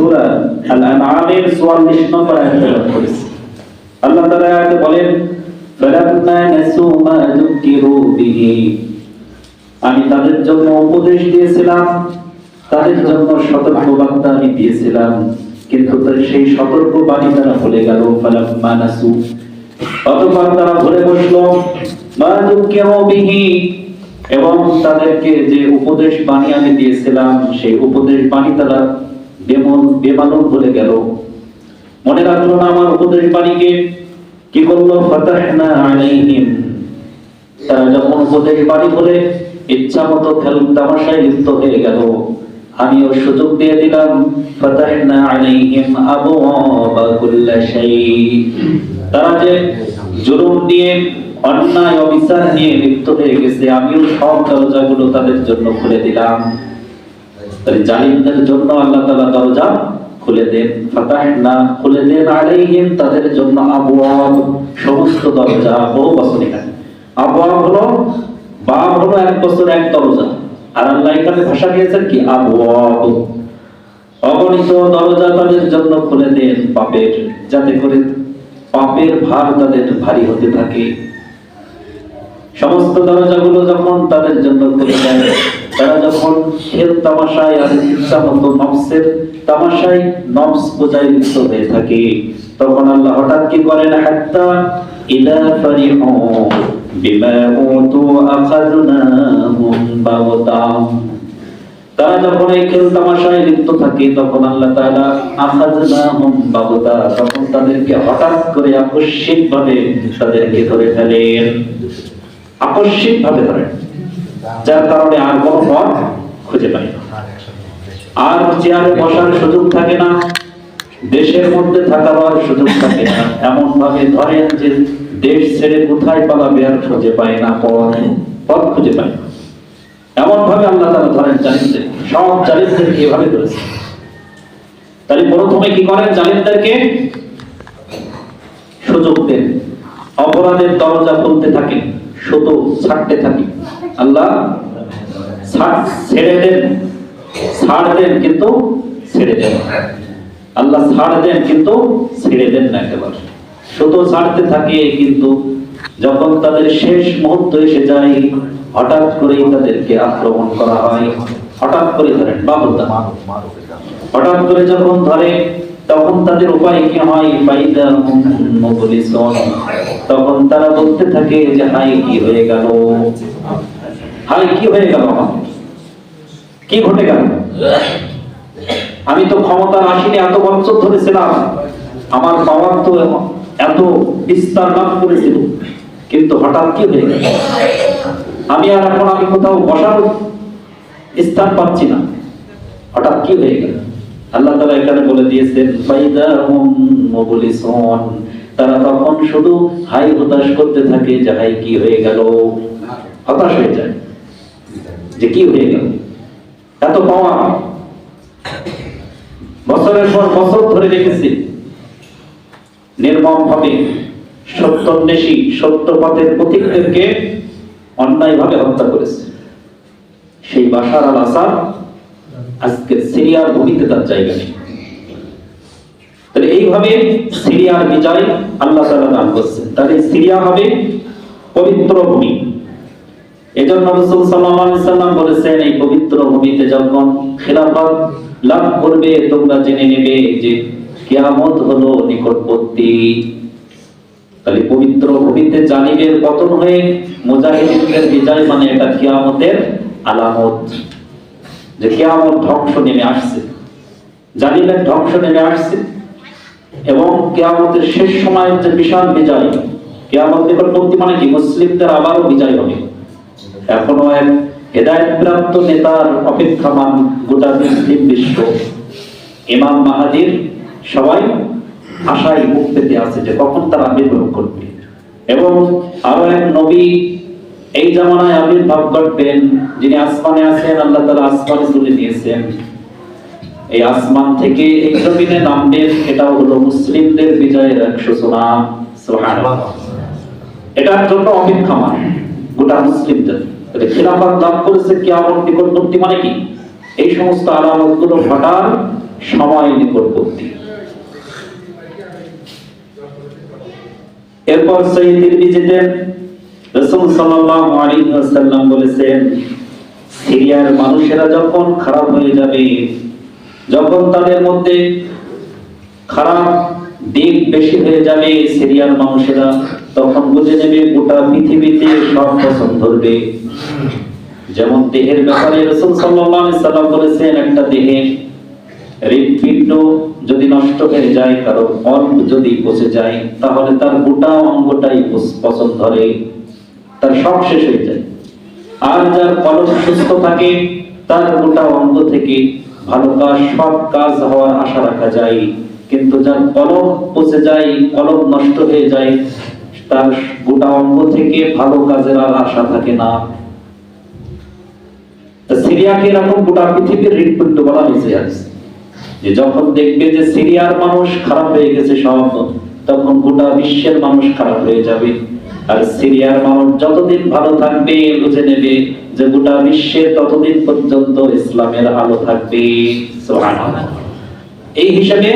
সূরা আল-আনআমের 44 নম্বর আয়াত তেলাওয়াত করেছি। আল্লাহ তাআলা আয়াতে বলেন, ফালাম্মা নাসু মা যুকিরু বিহি, আমি তাদের জন্য উপদেশ দিয়েছিলাম, তাদের জন্য সতর্কবার্তা আমি দিয়েছিলাম, কিন্তু সেই সতর্ক বাণী তারা ভুলে গেল। ফালাম্মা নাসু, অতঃপর তারা ভুলে বসলো মা যুকিরু বিহি, এবং তাদেরকে যে উপদেশ বাণী আমি দিয়েছিলাম সেই উপদেশ বাণী তারা বেমালুম ভুলে গেল, মনে রাখলো না আমার উপদেশ বাণীকে। কি করলো? ফাতাহনা আলাইহিম, তারা যখন উপদেশ বাণী বলে ইচ্ছা মতো খেল তামাশায় লিপ্ত হয়ে গেল, আমিও সুযোগ দিয়ে দিলাম। ফাতাহনা আলাইহিম আবওয়াবা কুল্লি শাই, তারা যে জুলুম নিয়ে, অন্যায় অবিচার নিয়ে লিপ্ত হয়ে গেছে, আমিও সব দরজাগুলো তাদের জন্য খুলে দিলাম। তাই জালিমদের জন্য আল্লাহ তাআলা দরজা খুলে দেন। ফাতাহনা, খুলে দেন আলাইহিম, তাদের জন্য আবওয়াব, সমস্ত দরজা। বহু বছর এখানে আবওয়াব হলো, বাব হলো এক বছর এক দরজা, আর আল্লাহ এখানে ভাষা দিয়েছেন কি? আবওয়াব, অগণিত দরজা তাদের জন্য খুলে দেন পাপের, যাতে করে পাপের ভার তাদের ভারী হতে থাকে। সমস্ত দরজাগুলো যখন তাদের জন্য খুলে দেয়, তারা যখন খেল তামাশায় আর ইচ্ছা মতো নফসের তামাশায়, নফস পূজায় লিপ্ত হয়ে থাকে, তখন আল্লাহ হঠাৎ কি করেন? হাত্তা ইদা ফারিহু বিমা উতু আখাযনাহুম বাগতাম, তারা যখন এই খেল তামাশায় লিপ্ত থাকে, তখন আল্লাহ তাআলা আখাযনাহুম বাগতা, তখন তাদেরকে হঠাৎ করে আকস্মিকভাবে তাদেরকে ধরে ফেলেন। আকস্মিকভাবে ধরেন, যার কারণে আর কোনো পথ খুঁজে পায় না, আর চেয়ারে বসার সুযোগ থাকে না, দেশের মধ্যে থাকার সুযোগ থাকে না। এমন ভাবে ধরেন যে দেশ ছেড়ে কোথায় পালাবে আর খুঁজে পায় না, পথ খুঁজে পায় না। এমন ভাবে আল্লাহ তাআলা ধরেন জালিমদের, সব জালিমদেরকে এভাবে ধরেছে। তাহলে প্রথমে কি করেন? জালিমদেরকে সুযোগ দেন, অপরাধের দরজা খুলতে থাকে, শুধু ছাড়তে থাকে। আল্লাহ ছেড়ে দেন, ছাড় দেন কিন্তু ছেড়ে দেন। আল্লাহ ছাড় দেন কিন্তু ছেড়ে দেন না, একেবারে শুধু ছাড়তে থাকে। কিন্তু যখন তাদের শেষ মুহূর্ত এসে যায়, হঠাৎ করেই তাদেরকে আক্রমণ করা হয়। হঠাৎ করে ধরেন, বাবুদা হঠাৎ করে যখন ধরে, তখন তাদের উপায় কি হয়? ফাইদা হুম মুবলিসুন, তখন তারা বলতে থাকে যে হাই কি হয়ে গেল, হাই কি হয়ে গেল, কি ঘটে গেল? আমি তো ক্ষমতার আসীনে এত বছর ধরেছিলাম, আমার পাওয়ার তো এত বিস্তার লাভ করেছিল, কিন্তু হঠাৎ কি হয়ে গেল? আমি কোথাও বসার স্থান পাচ্ছি না, হঠাৎ কি হয়ে গেল? আল্লাহ তাআলা এখানে বলে দিয়েছেন ফাইদা হুম মুবলিসুন, তারা তখন শুধু হাই হতাশ করতে থাকে যে হাই কি হয়ে গেল, হতাশ হয়ে যায় যে কি হয়ে গেল। এত পাওয়া বছরের পর বছর ধরে রেখেছি, নির্মম ভাবে সত্যান্বেষী, সত্য পথের পথিকদেরকে অন্যায় ভাবে হত্যা করেছে। সেই বাশার আল আসাদ আজকে সিরিয়ার ভূমিতে তার জায়গা নেই। তাহলে এইভাবে সিরিয়ার বিজয় আল্লাহ তাআলা দান করছেন। তাহলে সিরিয়া হবে পবিত্র ভূমি। এজন্য রাসূল সাল্লাল্লাহু আলাইহি সাল্লাম বলেছেন, এই পবিত্র ভূমিতে যখন খেলাফত লাভ করবে, তোমরা জেনে নেবে যে কিয়ামত হলো নিকটবর্তী। তাহলে পবিত্র ভূমিতে জালিমের পতন হয়ে মুজাহিদিনদের বিজয়, মানে এটা কিয়ামতের আলামত, যে কিয়ামত ধ্বংস নেমে আসছে, জালিমের ধ্বংস নেমে আসছে। এবং কিয়ামতের শেষ সময়ের যে বিশাল বিজয়, কিয়ামত নিকটবর্তী মানে কি? মুসলিমদের আবারও বিজয় হবে। এখনো এক হেদায়েতপ্রাপ্ত নেতার অপেক্ষামান গোটা মুসলিম বিশ্ব, ইমাম মাহদীর সবাই আশায় মুখ পেতে আছে যে কখন তারা আবির্ভাব করবে। এবং আরো এক নবী এই জামানায় আবির্ভাব করবেন, যিনি আসমানে আছেন, আল্লাহ তাআলা আসমানে তুলে নিয়েছেন। এই আসমান থেকে এই জমিনে নামবেন, এটাও হলো মুসলিমদের বিজয়ের এক সূচনা। সুবহানাল্লাহ। এটার জন্য অপেক্ষামান গোটা মুসলিমদের। খিলাফত লাভ করেছে কিয়ামত নিকটবর্তী মানে কি? এই সমস্ত আলামতগুলো ঘটার সময় নিকটবর্তী। এরপর সহিহ তিরমিজিতে রাসূল সাল্লাল্লাহু আলাইহি ওয়াসাল্লাম বলেছেন, সিরিয়ার মানুষেরা যখন খারাপ হয়ে যাবে, যখন তাদের মধ্যে খারাপ দিক বেশি হয়ে যাবে সিরিয়ার মানুষেরা, তখন বুঝে নেবে গোটা পৃথিবীতে সব পছন্দ ধরবে। যেমন দেহের ব্যাপারে রাসূল সাল্লাল্লাহু আলাইহি সাল্লাম বলেছেন, একটা দেহের হৃৎপিণ্ড যদি নষ্ট হয়ে যায়, কারো অল্প যদি পচে যায়, তাহলে তার গোটা অঙ্গটাই পছন্দ ধরে, তার সব শেষ হয়ে যায়। আর যার কলব সুস্থ থাকে, তার গোটা অঙ্গ থেকে ভালো কাজ, সব কাজ হওয়ার আশা রাখা যায়। কিন্তু যার কলব পচে যায়, কলব নষ্ট হয়ে যায়, তার গোটা অঙ্গ থেকে ভালো কাজের আর আশা থাকে না। সিরিয়াকে এরকম গোটা পৃথিবীর হৃৎপিণ্ড বলা হয়েছে। যে যখন দেখবে যে সিরিয়ার মানুষ খারাপ হয়ে গেছে সব, তখন গোটা বিশ্বের মানুষ খারাপ হয়ে যাবে। আর সিরিয়ার মানুষ যতদিন ভালো থাকবে, বুঝে নেবে যে গোটা বিশ্বে ততদিন পর্যন্ত ইসলামের আলো থাকবে। সুবহানাল্লাহ। এই হিসাবে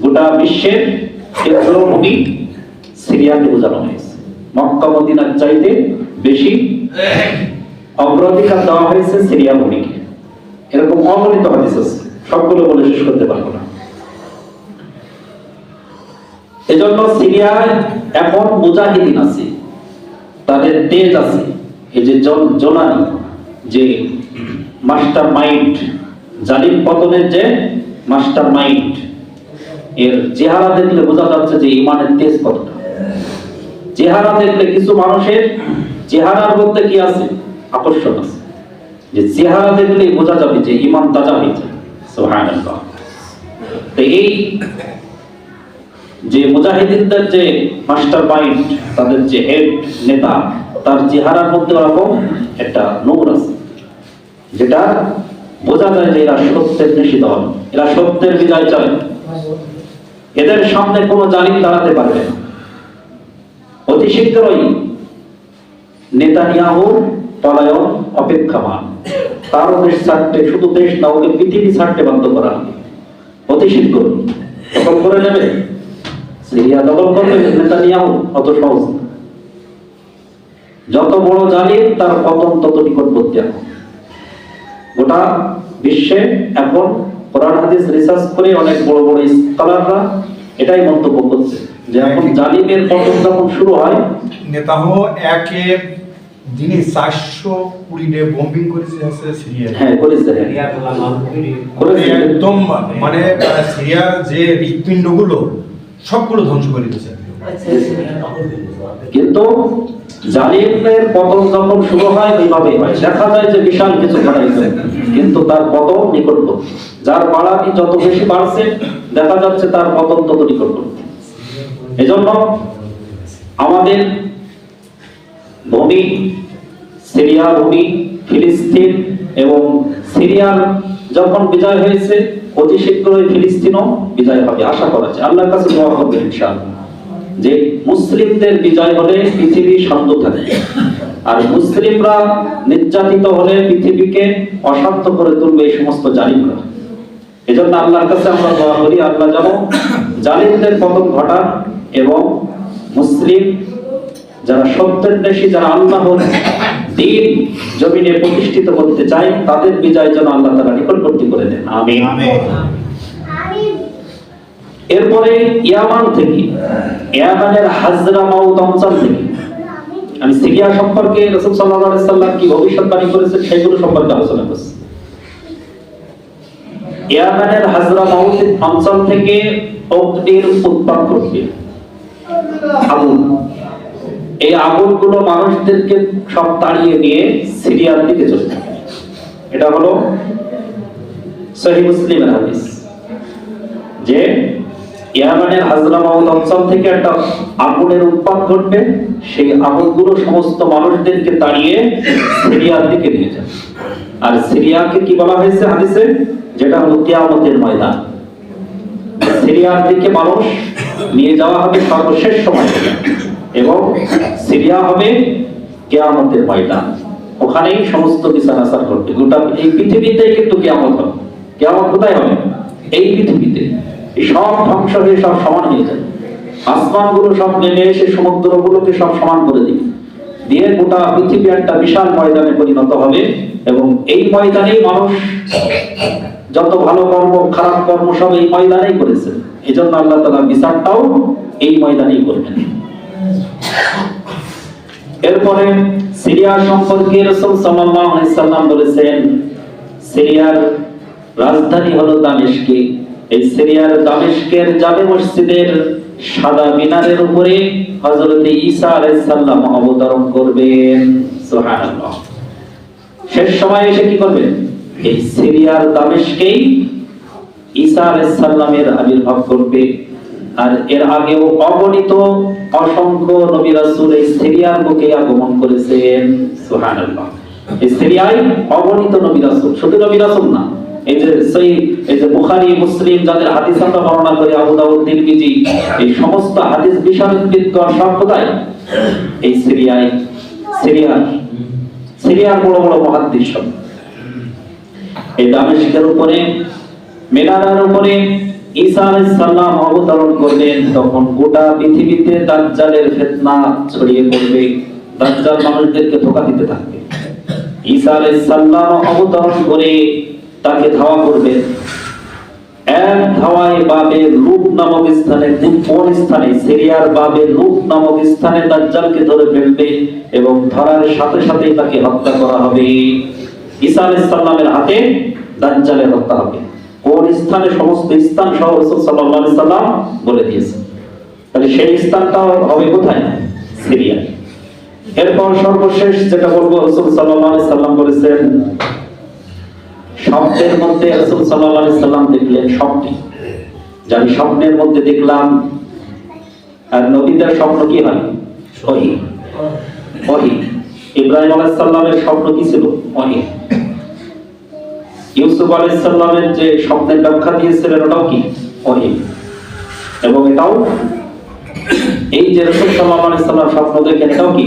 গোটা বিশ্বের কেন্দ্রভূমি সিরিয়াকে বোঝানো হয়েছে। মক্কা মদিনার চাইতে বেশি অগ্রাধিকার দেওয়া হয়েছে সিরিয়া ভূমিকে। এরকম অগণিত হাদিস আছে, সবগুলো বলে শেষ করতে পারবো না। এজন্য সিরিয়ায় এখন মুজাহিদিন আছে, তাদের তেজ আছে। এই যে জোলানি, যে মাস্টার মাইন্ড, জালিম পতনের যে মাস্টার মাইন্ড, এর চেহারা দেখলে বোঝা যাচ্ছে যে ইমানের তেজ কতটা। চেহারা দেখলে কিছু মানুষের চেহারার মধ্যে কি আছে, আকর্ষণ আছে, যে চেহারা দেখলেই বোঝা যাবে যে ইমান তাজা হয়েছে। সুবহানাল্লাহ। তো এই যে মুজাহিদিনদের যে মাস্টার মাইন্ড, তাদের যে হেড নেতা, তার চেহারার মধ্যে ওরকম একটা নূর আছে, যেটা বোঝা যায় যে এরা সত্যের নিশ্চিত হন, এরা সত্যের বিজয় চায়। এদের সামনে কোনো জালিম দাঁড়াতে পারবে না। অতি শীঘ্রই নেতানিয়াহুর পলায়ন অপেক্ষামান। তারও দেশ ছাড়তে, শুধু দেশ না, ওকে পৃথিবী ছাড়তে বাধ্য করা হবে অতি শীঘ্র। দখল করে নেবে সিরিয়া, দখল করবে নেতানিয়াহু, অত সহজ না। যত বড় জালিম, তার পতন তত নিকটবর্তী। এখন গোটা বিশ্বে এখন কোরআন হাদিস রিসার্চ করে অনেক বড় বড় স্কলাররা এটাই মন্তব্য করছে যে এখন জালিমের পতন যখন শুরু হয়। নেতাহু একের দিনে 420 ডে বোম্বিং করেছে সিরিয়া। হ্যাঁ, করেছে। একদম মানে সিরিয়ার যে হৃৎপিণ্ডগুলো সবগুলো ধ্বংস করে দিয়েছে। কিন্তু জালিমের পতন যখন শুরু হয়, ওইভাবে হয়। দেখা যায় যে বিশাল কিছু ঘটাইছে, কিন্তু তার পতন নিকটবর্তী। যার বাড়ানি যত বেশি বাড়ছে, দেখা যাচ্ছে তার পতন তত নিকটবর্তী। এজন্য আমাদের ভূমি, সিরিয়া ভূমি, ফিলিস্তিন এবং সিরিয়ার যখন বিজয় হয়েছে, অতি শীঘ্রই ফিলিস্তিনও বিজয় হবে আশা করা যায়। আল্লাহর কাছে দোয়া করবেন ইনশাআল্লাহ যে মুসলিমদের বিজয় হলে পৃথিবী শান্ত থাকে, আর মুসলিমরা নির্যাতিত হলে পৃথিবীকে অশান্ত করে তুলবে এই সমস্ত জালিমরা। এজন্য আল্লাহর কাছে আমরা দোয়া করি, আল্লাহ যেন জালিমদের পতন ঘটান এবং মুসলিম যারা সত্যের, যারা আল্লাহর দ্বীন জমিনে প্রতিষ্ঠিত করতে চায়, তাদের বিজয় যেন আল্লাহ তাআলা নিকটবর্তী করে দেন। আমিন। এরপরে ইয়ামান থেকে, ইয়ামানের হাজরামাউত অঞ্চল থেকে, আমি সিরিয়া সম্পর্কে রাসূল সাল্লাল্লাহু আলাইহি সাল্লাম কি ভবিষ্যৎবাণী করেছেন সেগুলো সম্পর্কে আলোচনা করছি। ইয়ামানের হাজরামাউত অঞ্চল থেকে অগ্নির উৎপাত ঘটবে, আগুন। এই আগুনগুলো মানুষদেরকে সব তাড়িয়ে নিয়ে সিরিয়ার দিকে চলে যাবে। এটা হলো সহিহ মুসলিমের হাদিস যে ইয়ামানের হাজরামাউত অঞ্চল থেকে একটা আগুনের উৎপাত ঘটবে, সেই আগুনগুলো সমস্ত মানুষদেরকে তাড়িয়ে সিরিয়ার দিকে নিয়ে যাবে। আর সিরিয়াকে কি বলা হয়েছে হাদিসে, যেটা হলো কিয়ামতের ময়দান। সিরিয়ার দিকে মানুষ নিয়ে যাওয়া হবে সর্বশেষ সময়, এবং সিরিয়া হবে কিয়ামতের ময়দান। ওখানেই সমস্ত বিচার আচার করবে। গোটা এই পৃথিবীতেই কিন্তু কিয়ামত হবে। কিয়ামত কোথায় হবে? এই পৃথিবীতে এই সব ধ্বংস হয়ে সব সমান হয়ে যায়। আসমানগুলো সব নেমে এসে সমুদ্রগুলোকে সব সমান করে দিবে, দিয়ে গোটা পৃথিবী একটা বিশাল ময়দানে পরিণত হবে। এবং এই ময়দানেই মানুষ যত ভালো কর্ম খারাপ কর্ম সব এই ময়দানেই করেছে। এই জন্য আল্লাহ তাআলা বিচারটাও এই ময়দানেই করবেন। এরপরে সিরিয়া সম্পর্কে রাসূল সাল্লাল্লাহু আলাইহি সাল্লাম বলেছেন, সিরিয়ার রাজধানী হলো দামেস্ক। এই সিরিয়ার দামেস্কের জামে মসজিদের সাদা মিনারের উপরে হযরত ঈসা আলাইহিস সালাম অবতরণ করবেন। সুবহানাল্লাহ। শেষ সময় এসে কি করবেন? এই সিরিয়ার দামেস্কেই ঈসা আলাইহিস সালামের আবির্ভাব করবে। আর এর আগেও অগণিত অসংখ্য নবী রাসূল এই সিরিয়ার বুকে আগমন করেছেন। সুবহানাল্লাহ। এই সিরিয়ায় অগণিত নবী রাসূল, শুধু নবী রাসূল না, এই যে বুখারী মুসলিম যাদের হাদিস আমরা বর্ণনা করি, আবু দাউদ তিরমিজি, এই সমস্ত হাদিস বিশারদবিদগণ সব কোথায়? এই সিরিয়ার বড় বড় মুহাদ্দিস সব এই দামেস্কের উপরে মিনারের উপরে ঈসা আলাইহিস সালাম অবতরণ করবেন। তখন গোটা পৃথিবীতে দাজ্জালের ফিতনা ছড়িয়ে পড়বে, দাজ্জাল মানুষদেরকে ধোঁকা দিতে থাকবে। ঈসা আলাইহিস সালাম অবতরণ করে তাকে ধাওয়া করবে। এক ধাওয়ায় বাবের লুক নামক স্থানে, কোন স্থানে? সিরিয়ার বাবের লুক নামক স্থানে দাজ্জালকে ধরে ফেলবে এবং ধরার সাথে সাথেই তাকে হত্যা করা হবে। ঈসা আলাইহিস সালামের হাতে দাজ্জালের হত্যা হবে। কোন স্থানে? সমস্ত স্থান সহ রাসূল সাল্লাল্লাহু আলাইহি সাল্লাম বলে দিয়েছেন। তাহলে সেই স্থানটা হবে কোথায়? সিরিয়া। এরপর সর্বশেষ যেটা বলবো, রাসূল সাল্লাল্লাহু আলাইহি সাল্লাম বলেছেন, স্বপ্নের মধ্যে রাসূল সাল্লাল্লাহু আলাইহি সাল্লাম দেখলেন স্বপ্নে, যে আমি স্বপ্নের মধ্যে দেখলাম। আর নবীদের স্বপ্ন কি হয়? ওহী। ইব্রাহিম আলাইহিস সালামের স্বপ্ন কি ছিল? ওহী। ইউসুফ আলাইহিস সালামের যে স্বপ্নের ব্যাখ্যা দিয়েছিলেন ওটাও কি? ওহী। এবং এটাও এই যে রাসূল সাল্লাল্লাহু আলাইহি সাল্লাম স্বপ্ন দেখেন, এটাও কি?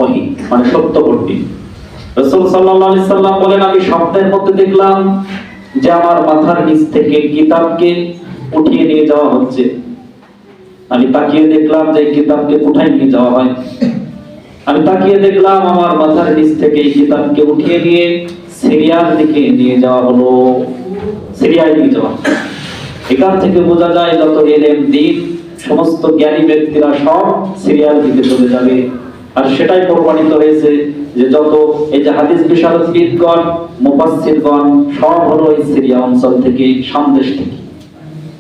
ওহী, মানে সত্য ঘটবে। রাসূল সাল্লাল্লাহু আলাইহি সাল্লাম বলেন, আমি স্বপ্নের মধ্যে দেখলাম যে আমার মাথার নিচ থেকে কিতাবকে উঠিয়ে নিয়ে যাওয়া হচ্ছে। আমি তাকিয়ে দেখলাম যে কিতাবকে উঠাই নিয়ে যাওয়া হয়। আমি তাকিয়ে দেখলাম আমার মাথার নিচ থেকে এই কিতাবকে উঠিয়ে নিয়ে সিরিয়ার দিকে নিয়ে যাওয়া হলো, সিরিয়ায় নিয়ে যাওয়া। এখান থেকে বোঝা যায় যত ইলম দ্বীন সমস্ত জ্ঞানী ব্যক্তিরা সব সিরিয়ার দিকে চলে যাবে। আর সেটাই প্রমাণিত হয়েছে যে যত এই যে হাদিস বিশারদবিদগণ, মুফাসসিরগণ সব হলো এই সিরিয়া অঞ্চল থেকে, সামদেশ থেকে।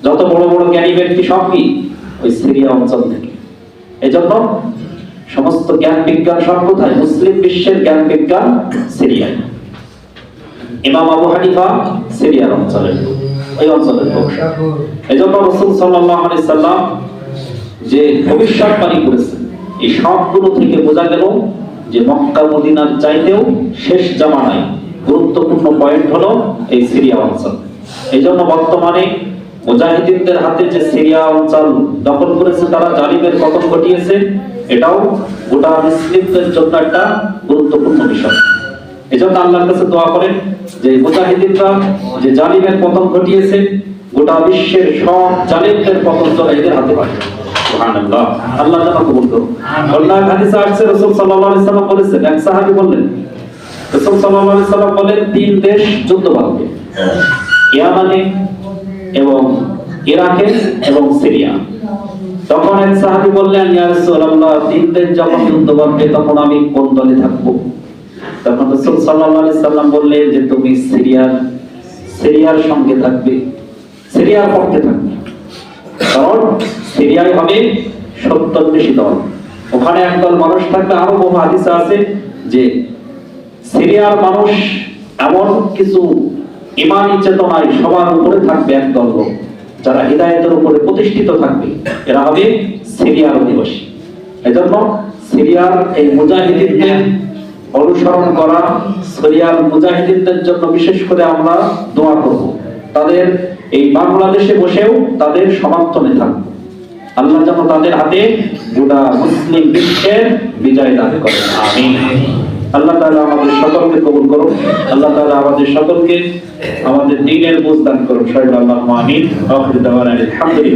যত বড় বড় জ্ঞানী ব্যক্তি সব কি? ওই সিরিয়া অঞ্চল থেকে। এজন্য সমস্ত জ্ঞান বিজ্ঞান সব কোথায়? মুসলিম বিশ্বের জ্ঞান বিজ্ঞান সিরিয়ায়। ইমাম আবু হানিফা সিরিয়ার অঞ্চলের, ওই অঞ্চলের লোক। এজন্য রাসূল সাল্লাল্লাহু আলাইহি সাল্লাম যে ভবিষ্যৎবাণী করেছেন, এই সবগুলো থেকে বোঝা গেল যে মক্কা মদিনার চাইতেও শেষ জামানায় গুরুত্বপূর্ণ পয়েন্ট হলো এই সিরিয়া অঞ্চল। এইজন্য বর্তমানে মুজাহিদিনদের হাতে যে সিরিয়া অঞ্চল দখল করেছে, তারা জালিমের পতন ঘটিয়েছে, এটাও গোটা মুসলিমদের জন্য একটা গুরুত্বপূর্ণ বিষয়। এজন্য আল্লাহর কাছে দোয়া করেন যে মুজাহিদিনরা যে জালিমের পতন ঘটিয়েছে, গোটা বিশ্বের সব জালিমদের পতন যেন এদের হাতে হয়। সুবহানাল্লাহ। আল্লাহ যেন কবুল করুন। আল্লাহ হাদিসে আসছে, রাসূল সাল্লাল্লাহু আলাইহি সাল্লাম বলেছেন, এক সাহাবী বললেন, রাসূল সাল্লাল্লাহু আলাইহি সাল্লাম বলেন, তিন দেশ যুদ্ধ বাঁধবে, ইয়ামানে এবং ইরাকে এবং সিরিয়া। তখন এক সাহাবী বললেন, ইয়া রাসূলুল্লাহ, তিন দেশ যখন যুদ্ধ বাঁধবে তখন আমি কোন দলে থাকব? তখন রাসূল সাল্লাল্লাহু আলাইহি সাল্লাম বললেন যে তুমি সিরিয়ার সঙ্গে থাকবে, সিরিয়ার পক্ষে থাকবে। কারণ সিরিয়ায় হবে সত্যান্বেষী দল, ওখানে একদল মানুষ থাকবে। আরো বহু হাদিসে আছে যে সিরিয়ার মানুষ এমন কিছু ঈমানী চেতনায় সবার উপরে থাকবে একদল লোক, যারা হিদায়াতের উপরে প্রতিষ্ঠিত থাকবে, এরা হবে সিরিয়ার অধিবাসী। এজন্য সিরিয়ার এই মুজাহিদিনদের অনুসরণ করা, সিরিয়ার মুজাহিদিনদের জন্য বিশেষ করে আমরা দোয়া করব। তাদের এই বাংলাদেশে বসেও তাদের সমর্থনে থাকব। আল্লাহ যেন তাদের হাতে গোটা মুসলিম বিশ্বের বিজয় দান করেন। আমিন। আল্লাহ তাআলা আমাদের সকলকে কবুল করুন। আল্লাহ তাআলা আমাদের সকলকে আমাদের দ্বীনের বুঝ দান করুন। সবাই আল্লাহুম্মা আমিন। আখির দাওয়ানা আলহামদুলিল্লাহ।